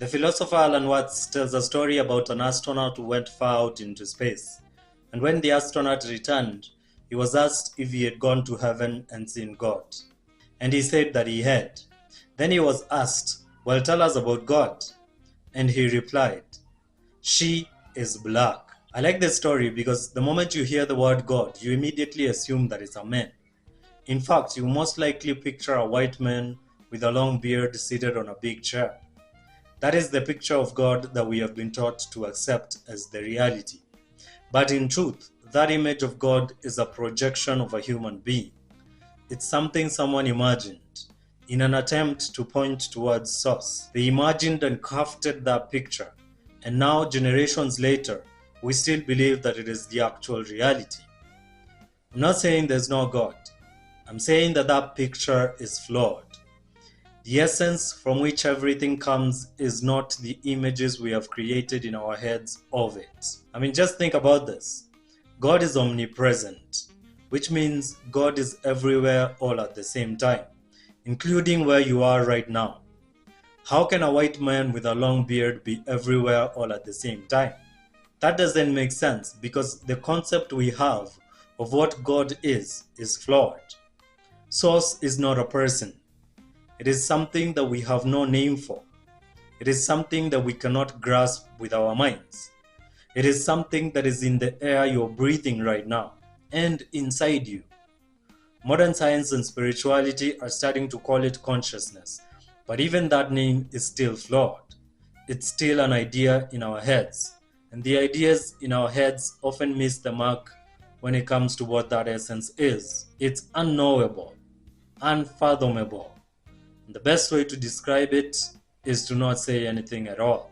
The philosopher Alan Watts tells a story about an astronaut who went far out into space. And when the astronaut returned, he was asked if he had gone to heaven and seen God. And he said that he had. Then he was asked, "Well, tell us about God." And he replied, "She is black." I like this story because the moment you hear the word God, you immediately assume that it's a man. In fact, you most likely picture a white man with a long beard seated on a big chair. That is the picture of God that we have been taught to accept as the reality. But in truth, that image of God is a projection of a human being. It's something someone imagined in an attempt to point towards source. They imagined and crafted that picture, and now generations later, we still believe that it is the actual reality. I'm not saying there's no God. I'm saying that that picture is flawed. The essence from which everything comes is not the images we have created in our heads of it. I mean, just think about this. God is omnipresent, which means God is everywhere all at the same time, including where you are right now. How can a white man with a long beard be everywhere all at the same time? That doesn't make sense because the concept we have of what God is flawed. Source is not a person. It is something that we have no name for. It is something that we cannot grasp with our minds. It is something that is in the air you're breathing right now and inside you. Modern science and spirituality are starting to call it consciousness, but even that name is still flawed. It's still an idea in our heads, and the ideas in our heads often miss the mark when it comes to what that essence is. It's unknowable, unfathomable. The best way to describe it is to not say anything at all.